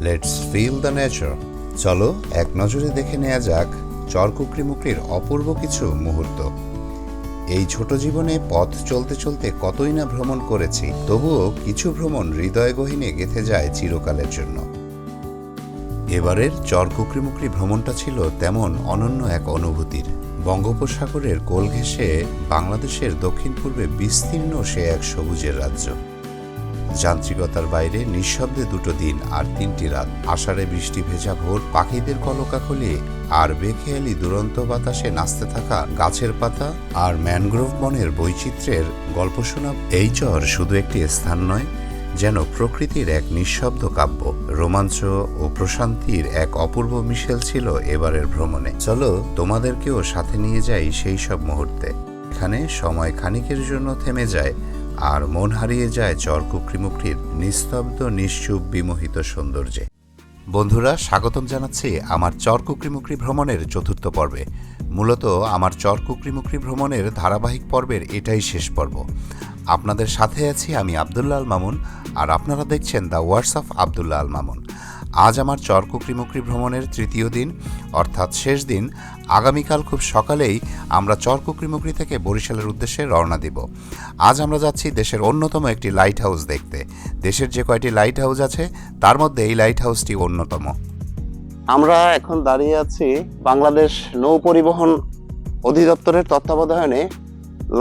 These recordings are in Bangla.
Let's feel the nature. চলো এক নজরে দেখে নেওয়া যাক চরকুকরিমুকরির অপূর্ব কিছু মুহূর্ত। এই ছোট জীবনে পথ চলতে চলতে কতই না ভ্রমণ করেছি, তবুও কিছু ভ্রমণ হৃদয় গহীনে গেঁথে যায় চিরকালের জন্য। এবারের চরকুকরিমুকরি ভ্রমণটা ছিল তেমন অনন্য এক অনুভূতির। বঙ্গোপসাগরের কোল ঘেঁষে বাংলাদেশের দক্ষিণ পূর্বে বিস্তীর্ণ সে এক সবুজের রাজ্য। যান্ত্রিকতার বাইরে নিঃশব্দে 2 দিন আর 3টি রাত, আষাঢ়ে বৃষ্টি ভেজা ভোর, পাখিদের কলকাকলি আর বেখেয়ালি দুরন্ত বাতাসে নাচতে থাকা গাছের পাতা আর ম্যানগ্রোভ বনের বৈচিত্র্যের গল্প শোনা। এই চর শুধু একটি স্থান নয়, যেন প্রকৃতির এক নিঃশব্দ কাব্য। রোমাঞ্চ ও প্রশান্তির এক অপূর্ব মিশেল ছিল এবারের ভ্রমণে। চলো তোমাদেরকেও সাথে নিয়ে যাই সেই সব মুহূর্তে। এখানে সময় খানিকের জন্য থেমে যায় আর মন হারিয়ে যায় চরকুকরিমুকরির নিস্তব্ধ নিশ্চুপ বিমোহিত সৌন্দর্যে। বন্ধুরা, স্বাগতম জানাচ্ছি আমার চরকুকরিমুকরি ভ্রমণের 4র্থ পর্বে। মূলত আমার চরকুকরিমুকরি ভ্রমণের ধারাবাহিক পর্বের এটাই শেষ পর্ব। আপনাদের সাথে আছি আমি আব্দুল্লাহ আল মামুন, আর আপনারা দেখছেন the words of Abdullah Al Mamun. আজ আমার চরকুকরিমুকরি ভ্রমণের 3য় দিন, অর্থাৎ শেষ দিন। আগামীকাল খুব সকালেই আমরা চরকুকরিমুকরি থেকে বরিশালের উদ্দেশ্যে রওনা দিব। আজ আমরা যাচ্ছি দেশের অন্যতম একটি লাইট হাউস দেখতে। দেশের যে কয়টি লাইট হাউস আছে তার মধ্যে এই লাইট হাউসটি অন্যতম। আমরা এখন দাঁড়িয়ে আছি বাংলাদেশ নৌ পরিবহন অধিদপ্তরের তত্ত্বাবধানে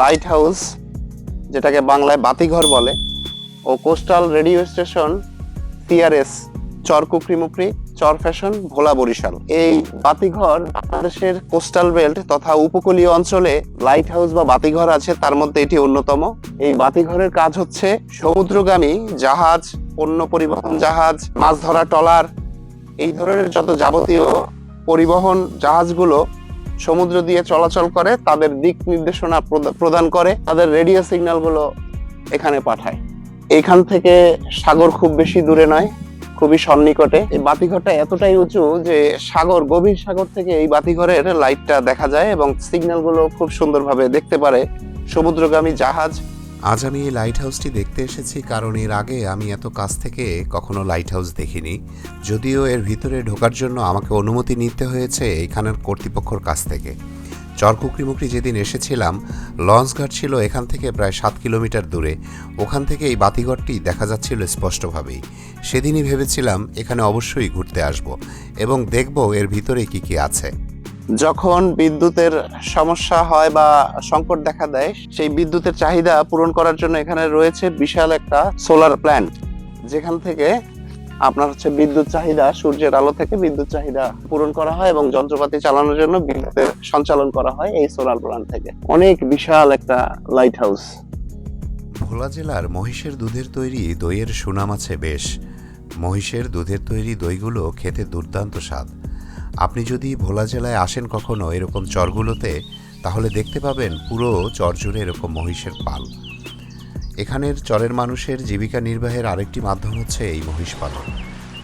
লাইট হাউস, যেটাকে বাংলায় বাতিঘর বলে, ও coastal radio station CRS Charkukrimukri Charfashion Bhola Barisal. এই বাতিঘর বাংলাদেশের কোস্টাল বেল্ট তথা উপকূলীয় অঞ্চলে লাইট হাউস বা বাতিঘর আছে, তার মধ্যে এটি অন্যতম। এই বাতিঘরের কাজ হচ্ছে সমুদ্রগামী জাহাজ, পণ্য পরিবহন জাহাজ, মাছ ধরা ট্রলার, এই ধরনের যত যাবতীয় পরিবহন জাহাজগুলো সমুদ্র দিয়ে চলাচল করে তাদের দিক নির্দেশনা প্রদান করে, তাদের রেডিও সিগন্যালগুলো এখানে পাঠায়। এখান থেকে সাগর খুব বেশি দূরে নয়, খুবই সন্নিকটে। এই বাতিঘরটা এতটাই উঁচু যে সাগর, গভীর সাগর থেকে এই বাতিঘরের লাইটটা দেখা যায় এবং সিগন্যালগুলো খুব সুন্দরভাবে দেখতে পারে সমুদ্রগামী জাহাজ। আজ আমি এই লাইট হাউসটি দেখতে এসেছি কারণ এর আগে আমি এত কাছ থেকে কখনো লাইট হাউস দেখিনি। যদিও এর ভিতরে ঢোকার জন্য আমাকে অনুমতি নিতে হয়েছে এখানের কর্তৃপক্ষের কাছ থেকে। চরকুকরিমুকরি যেদিন এসেছিলাম, লঞ্চঘাট ছিল এখান থেকে প্রায় 7 কিলোমিটার দূরে। ওখান থেকে এই বাতিঘরটি দেখা যাচ্ছিল স্পষ্টভাবেই। সেদিনই ভেবেছিলাম এখানে অবশ্যই ঘুরতে আসব এবং দেখব এর ভিতরে কি কি আছে। যখন বিদ্যুতের সমস্যা হয় বা সংকট দেখা দেয়, সেই বিদ্যুতের চাহিদা পূরণ করার জন্য এখানে রয়েছে বিশাল একটা সোলার প্ল্যান্ট, যেখান থেকে আপনার বিদ্যুৎ চাহিদা, সূর্যের আলো থেকে বিদ্যুৎ চাহিদা পূরণ করা হয় এবং যন্ত্রপাতি চালানোর জন্য বিদ্যুতের সঞ্চালন করা হয় এই সোলার প্ল্যান্ট থেকে। অনেক বিশাল একটা লাইট হাউস। ভোলা জেলার মহিষের দুধের তৈরি দইয়ের সুনাম আছে বেশ। মহিষের দুধের তৈরি দইগুলো খেতে দুর্দান্ত স্বাদ। আপনি যদি ভোলা জেলায় আসেন কখনো এরকম চরগুলোতে, তাহলে দেখতে পাবেন পুরো চর জুড়ে এরকম মহিষের পাল। এখানের চরের মানুষের জীবিকা নির্বাহের আরেকটি মাধ্যম হচ্ছে এই মহিষ পালন।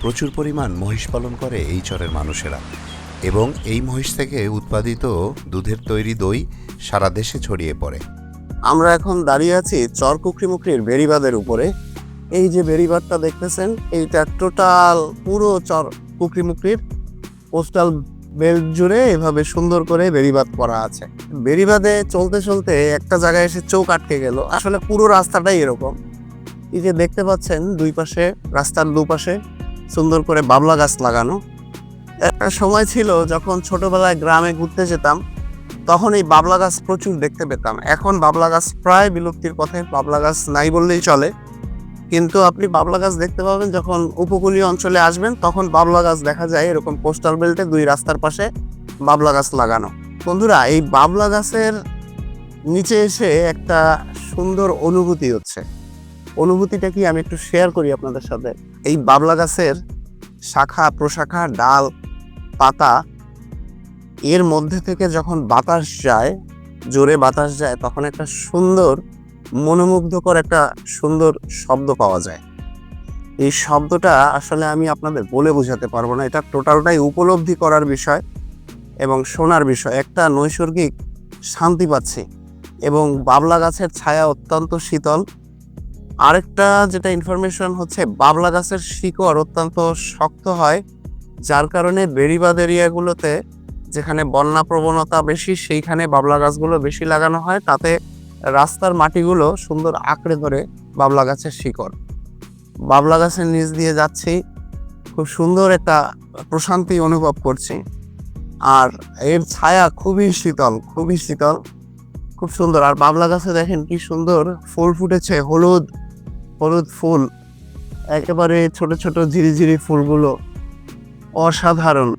প্রচুর পরিমাণ মহিষ পালন করে এই চরের মানুষেরা, এবং এই মহিষ থেকে উৎপাদিত দুধের তৈরি দই সারা দেশে ছড়িয়ে পড়ে। আমরা এখন দাঁড়িয়ে আছি চরকুকরিমুকরির বেড়িবাঁধের উপরে। এই যে বেড়িবাঁধটা দেখতেছেন, এইটা টোটাল পুরো চরকুকরিমুকরির কোস্টাল বেল্ট জুড়ে এভাবে সুন্দর করে বেড়িবাঁধ করা আছে। বেড়িবাঁধে চলতে চলতে একটা জায়গায় এসে চোখ আটকে গেল। আসলে পুরো রাস্তাটাই এরকম। এই যে দেখতে পাচ্ছেন দুই পাশে, রাস্তার দুপাশে সুন্দর করে বাবলা গাছ লাগানো। একটা সময় ছিল যখন ছোটবেলায় গ্রামে ঘুরতে যেতাম, তখন এই বাবলা গাছ প্রচুর দেখতে পেতাম। এখন বাবলা গাছ প্রায় বিলুপ্তির পথে, বাবলা গাছ নাই বললেই চলে। কিন্তু আপনি বাবলা গাছ দেখতে পাবেন যখন উপকূলীয় অঞ্চলে আসবেন, তখন বাবলা গাছ দেখা যায় এরকম কোস্টাল বেল্টে 2 রাস্তার পাশে বাবলা গাছ লাগানো। বন্ধুরা, এই বাবলা গাছের নিচে এসে একটা সুন্দর অনুভূতি হচ্ছে। অনুভূতিটা কি আমি একটু শেয়ার করি আপনাদের সাথে। এই বাবলা গাছের শাখা প্রশাখা, ডাল, পাতা, এর মধ্যে থেকে যখন বাতাস যায়, জোরে বাতাস যায়, তখন একটা সুন্দর মনোমুগ্ধকর একটা সুন্দর শব্দ পাওয়া যায়। এই শব্দটা আসলে আমি আপনাদের বলে বোঝাতে পারবো না। এটা টোটালটাই উপলব্ধি করার বিষয় এবং শোনার বিষয়। একটা নৈসর্গিক শান্তি পাচ্ছি এবং বাবলা গাছের ছায়া অত্যন্ত শীতল। আরেকটা যেটা ইনফরমেশন হচ্ছে, বাবলা গাছের শিকড় অত্যন্ত শক্ত হয়, যার কারণে বেড়িবাঁধ এরিয়াগুলোতে যেখানে বন্যা প্রবণতা বেশি সেইখানে বাবলা গাছগুলো বেশি লাগানো হয়, তাতে রাস্তার মাটিগুলো সুন্দর আঁকড়ে ধরে বাবলা গাছের শিকড়। বাবলা গাছের নিচ দিয়ে যাচ্ছি, খুব সুন্দর একটা প্রশান্তি অনুভব করছি। আর এর ছায়া খুবই শীতল, খুবই শীতল, খুব সুন্দর। আর বাবলা গাছে দেখেন কি সুন্দর ফুল ফুটেছে, হলুদ হলুদ ফুল, একেবারে ছোট ছোট ঝিরিঝিরি ফুলগুলো অসাধারণ।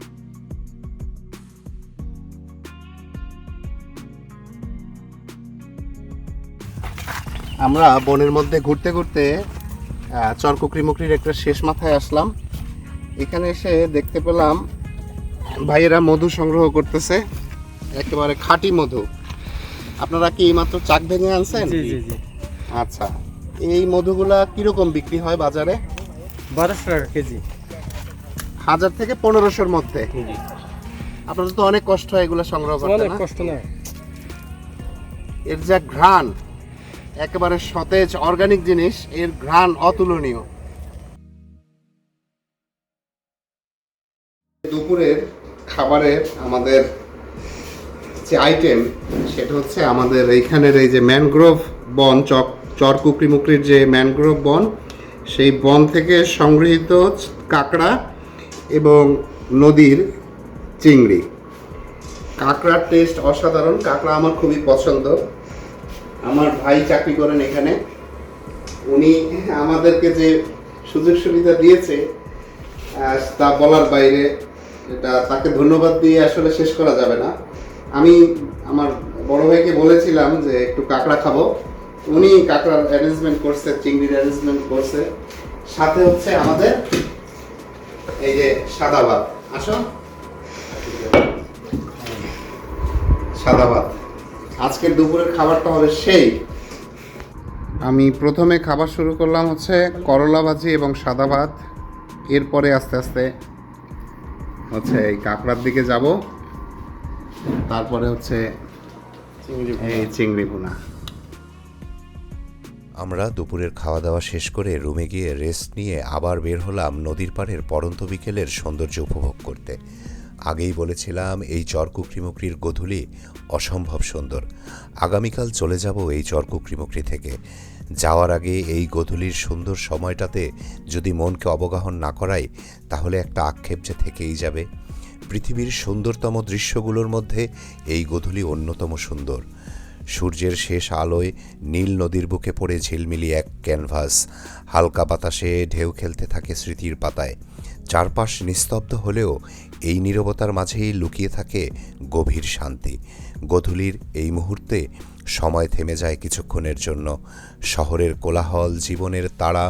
আমরা বনের মধ্যে ঘুরতে ঘুরতে চরকুকরিমুকরির একটা শেষ মাথায় আসলাম। এখানে এসে দেখতে পেলাম ভাইয়েরা মধু সংগ্রহ করতেছে, একেবারে খাঁটি মধু। আপনারা কি এইমাত্র চাক ভেঙে আনছেন? জি জি জি। আচ্ছা, এই মধুগুলা কিরকম বিক্রি হয় বাজারে? 1200 টাকা কেজি। 1000 থেকে 1500-র মধ্যে। জি। আপনাদের তো অনেক কষ্ট হয় এগুলো সংগ্রহ করতে, অনেক না? কষ্ট না। এর যা ঘ্রাণ, একেবারে সতেজ অর্গানিক জিনিস, এর ঘ্রাণ অতুলনীয়। দুপুরের খাবারের আমাদের যে আইটেম, সেটা হচ্ছে আমাদের এইখানের এই যে ম্যানগ্রোভ বন, চরকুকরিমুকরির যে ম্যানগ্রোভ বন, সেই বন থেকে সংগৃহীত কাঁকড়া এবং নদীর চিংড়ি। কাঁকড়ার টেস্ট অসাধারণ, কাঁকড়া আমার খুবই পছন্দ। আমার ভাই চাকরি করেন এখানে, উনি আমাদেরকে যে সুযোগ সুবিধা দিয়েছে তা বলার বাইরে। এটা তাকে ধন্যবাদ দিয়ে আসলে শেষ করা যাবে না। আমি আমার বড় ভাইকে বলেছিলাম যে একটু কাঁকড়া খাবো, উনি কাঁকড়ার অ্যারেঞ্জমেন্ট করছে, চিংড়ির অ্যারেঞ্জমেন্ট করছে, সাথে হচ্ছে আমাদের এই যে সাদা ভাত। আসো, সাদা ভাত। আজকের দুপুরের খাবারটা হবে সেই। আমি প্রথমে খাবার শুরু করলাম হচ্ছে করলা ভাজি এবং সাদা ভাত, এরপরে আস্তে আস্তে হচ্ছে এই কাঁকড়ার দিকে যাব, তারপরে হচ্ছে এই চিংড়ি ভুনা। আমরা দুপুরের খাওয়া দাওয়া শেষ করে রুমে গিয়ে রেস্ট নিয়ে আবার বের হলাম নদীর পাড়ের পড়ন্ত বিকেলের সৌন্দর্য উপভোগ করতে। আগেই বলেছিলাম এই চরকুকরিমুকরির গোধূলি অসম্ভব সুন্দর। আগামীকাল চলে যাব এই চরকুকরিমুকরি থেকে। যাওয়ার আগে এই গোধূলির সুন্দর সময়টাতে যদি মনকে অবগাহন না করাই, তাহলে একটা আক্ষেপ যে থেকেই যাবে। পৃথিবীর সুন্দরতম দৃশ্যগুলোর মধ্যে এই গোধূলি অন্যতম সুন্দর। সূর্যের শেষ আলোয় নীল নদীর বুকে পড়ে ঝিলমিলি এক ক্যানভাস, হালকা বাতাসে ঢেউ খেলতে থাকে স্মৃতির পাতায়। চারপাশ নিস্তব্ধ হলেও এই নীরবতার মাঝেই লুকিয়ে থাকে গভীর শান্তি। গোধূলির এই মুহূর্তে সময় থেমে যায় কিছুক্ষণের জন্য। শহরের কোলাহল, জীবনের তাড়া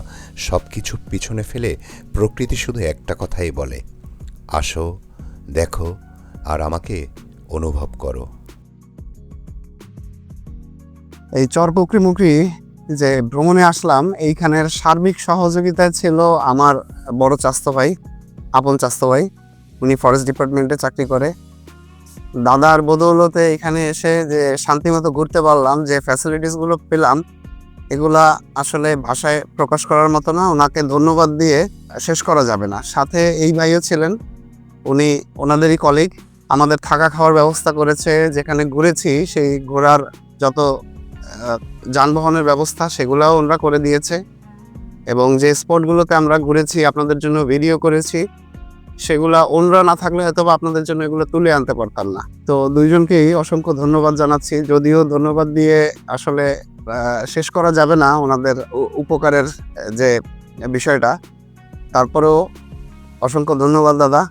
সব কিছু পিছনে ফেলে প্রকৃতি শুধু একটা কথাই বলে, আসো, দেখো, আর আমাকে অনুভব করো। এই চরকুকরিমুকরি যে ভ্রমণে আসলাম, এইখানের সার্বিক সহযোগিতায় ছিল আমার বড় চাস্তো ভাই, আপন চাস্তো ভাই। উনি ফরেস্ট ডিপার্টমেন্টে চাকরি করে। দাদার বদৌলতে এখানে এসে যে শান্তিমতো ঘুরতে পারলাম, যে ফ্যাসিলিটিসগুলো পেলাম, এগুলা আসলে ভাষায় প্রকাশ করার মতো না। ওনাকে ধন্যবাদ দিয়ে শেষ করা যাবে না। সাথে এই ভাইও ছিলেন, উনি ওনাদেরই কলিগ, আমাদের থাকা খাওয়ার ব্যবস্থা করেছে। যেখানে ঘুরেছি সেই ঘোরার যত যানবাহনের ব্যবস্থা সেগুলোও ওনারা করে দিয়েছে, এবং যে স্পটগুলোতে আমরা ঘুরেছি, আপনাদের জন্য ভিডিও করেছি, সেগুলা ওনরা না থাকলে হয়তো আপনাদের জন্য এগুলো তুলে আনতে পারতাম না। তো দুইজনকেই অসংখ্য ধন্যবাদ জানাচ্ছি। যদিও ধন্যবাদ দিয়ে আসলে শেষ করা যাবে না ওনাদের উপকারের যে বিষয়টা, তারপরেও অসংখ্য ধন্যবাদ দাদা।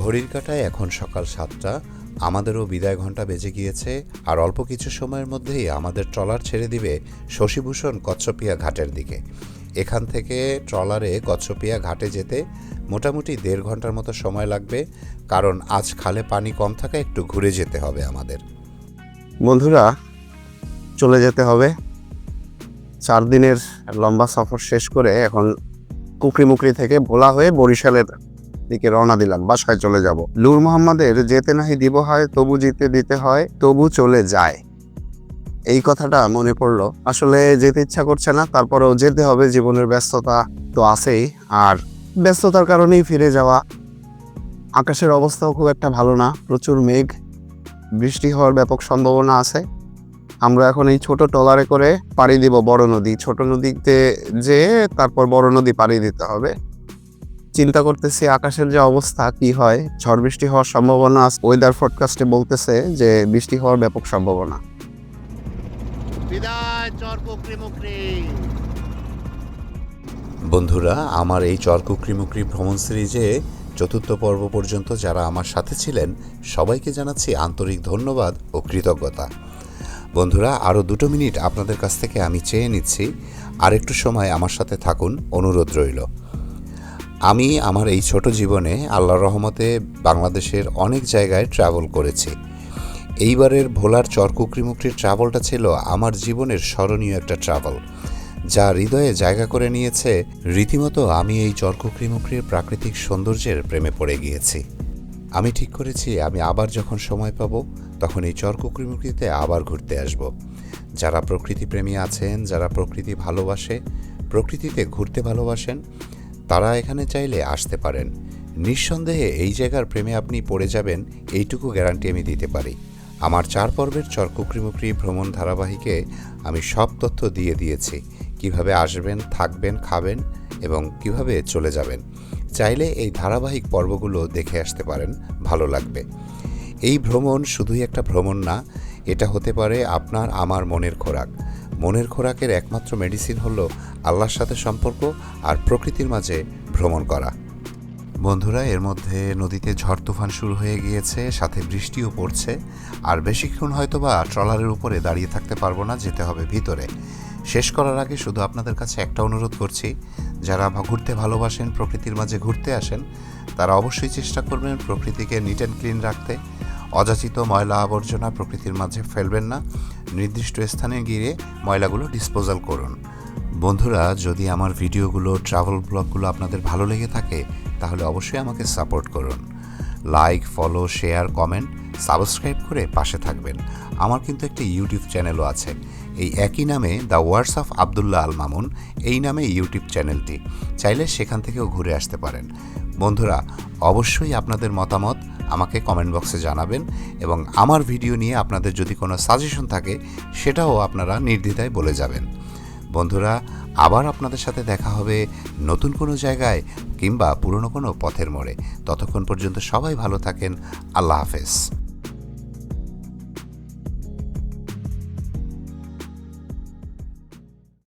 ঘড়ির কাঁটায় এখন সকাল 7টা। আমাদেরও বিদায় ঘণ্টা বেজে গিয়েছে। আর অল্প কিছু সময়ের মধ্যেই আমাদের ট্রলার ছেড়ে দিবে শশীভূষণ কচ্ছপিয়া ঘাটের দিকে। এখান থেকে ট্রলারে কচ্ছপিয়া ঘাটে যেতে মোটামুটি 1.5 ঘন্টার মতো সময় লাগবে, কারণ আজ খালে পানি কম থাকা একটু ঘুরে যেতে হবে আমাদের। বন্ধুরা, চলে যেতে হবে। 4 দিনের লম্বা সফর শেষ করে এখন কুকরিমুকরি থেকে ভোলা হয়ে বরিশালের দিকে রওনা দিলাম, বাসায় চলে যাব। নূর মোহাম্মদের যেতে নাহি দিব হয়, তবু জিতে দিতে হয়, তবু চলে যায়। এই কথাটা মনে পড়লো। আসলে যেতে ইচ্ছা করছে না, তারপরেও যেতে হবে, জীবনের ব্যস্ততা তো আছেই। আর ব্যস্ততার কারণেই ফিরে যাওয়া। আকাশের অবস্থাও খুব একটা ভালো না, প্রচুর মেঘ, বৃষ্টি হওয়ার ব্যাপক সম্ভাবনা আছে। আমরা এখন এই ছোট ট্রলারে করে পাড়ি দিব বড় নদী। ছোট নদীতে যেয়ে তারপর বড় নদী পাড়ি দিতে হবে। চিন্তা করতেছি আকাশের যে অবস্থা কি হয়, ঝড় বৃষ্টি হওয়ার সম্ভাবনা আছে। ওয়েদার ফরকাস্টে বলতেছে যে বৃষ্টি হওয়ার ব্যাপক সম্ভাবনা। বিদায় চরকুকরিমুকরি। বন্ধুরা, আমার এই চরকুকরিমুকরি ভ্রমণ সিরিজে চতুর্থ পর্ব পর্যন্ত যারা আমার সাথে ছিলেন সবাইকে জানাচ্ছি আন্তরিক ধন্যবাদ ও কৃতজ্ঞতা। বন্ধুরা, আরও 2 মিনিট আপনাদের কাছ থেকে আমি চেয়ে নিচ্ছি, আর একটু সময় আমার সাথে থাকুন, অনুরোধ রইল। আমি আমার এই ছোট জীবনে আল্লাহর রহমতে বাংলাদেশের অনেক জায়গায় ট্রাভেল করেছি। এইবারের ভোলার চরকুকরিমুকরির ট্রাভেলটা ছিল আমার জীবনের স্মরণীয় একটা ট্রাভেল, যা হৃদয়ে জায়গা করে নিয়েছে। রীতিমতো আমি এই চরকুকরিমুকরির প্রাকৃতিক সৌন্দর্যের প্রেমে পড়ে গিয়েছি। আমি ঠিক করেছি আমি আবার যখন সময় পাব তখন এই চরকুকরিমুকরিতে আবার ঘুরতে আসব। যারা প্রকৃতিপ্রেমী আছেন, যারা প্রকৃতি ভালোবাসে, প্রকৃতিতে ঘুরতে ভালোবাসেন, তারা এখানে চাইলে আসতে পারেন। নিঃসন্দেহে এই জায়গার প্রেমে আপনি পড়ে যাবেন, এইটুকু গ্যারান্টি আমি দিতে পারি। আমার 4 পর্বের চরকুকরিমুকরি ভ্রমণ ধারাবাহিকে আমি সব তথ্য দিয়ে দিয়েছি, কিভাবে আসবেন, থাকবেন, খাবেন এবং কিভাবে চলে যাবেন। চাইলে এই ধারাবাহিক পর্বগুলো দেখে আসতে পারেন, ভালো লাগবে। এই ভ্রমণ শুধুই একটা ভ্রমণ না, এটা হতে পারে আপনার আমার মনের খোরাক। মনের খোরাকের একমাত্র মেডিসিন হলো আল্লাহর সাথে সম্পর্ক আর প্রকৃতির মাঝে ভ্রমণ করা। বন্ধুরা, এর মধ্যে নদীতে ঝড় তুফান শুরু হয়ে গিয়েছে, সাথে বৃষ্টিও পড়ছে। আর বেশিক্ষণ হয়তোবা ট্রলারের উপরে দাঁড়িয়ে থাকতে পারবো না, যেতে হবে ভিতরে। শেষ করার আগে শুধু আপনাদের কাছে একটা অনুরোধ করছি, যারা ঘুরতে ভালোবাসেন, প্রকৃতির মাঝে ঘুরতে আসেন, তারা অবশ্যই চেষ্টা করবেন প্রকৃতিকে নিট অ্যান্ড ক্লিন রাখতে। অযাচিত ময়লা আবর্জনা প্রকৃতির মাঝে ফেলবেন না, নির্দিষ্ট স্থানে গিয়ে ময়লাগুলো ডিসপোজাল করুন। বন্ধুরা, যদি আমার ভিডিওগুলো, ট্রাভেল ব্লগগুলো আপনাদের ভালো লেগে থাকে তাহলে অবশ্যই আমাকে সাপোর্ট করুন। Like, follow, share, comment, subscribe করে পাশে থাকবেন। আমার কিন্তু একটা ইউটিউব চ্যানেলও আছে, এই একই নামে the words of Abdullah Al Mamun, এই নামে ইউটিউব চ্যানেলটি। চাইলে সেখান থেকেও ঘুরে আসতে পারেন। বন্ধুরা, অবশ্যই আপনাদের মতামত আমাকে কমেন্ট বক্সে জানাবেন এবং আমার ভিডিও নিয়ে আপনাদের যদি কোনো সাজেশন থাকে সেটাও আপনারা নির্দ্বিধায় বলে যাবেন। বন্ধুরা, আবার আপনাদের সাথে দেখা হবে নতুন কোনো জায়গায় কিংবা পুরনো কোনো পথের মোড়ে। ততক্ষণ পর্যন্ত সবাই ভালো থাকেন। আল্লাহ হাফেজ।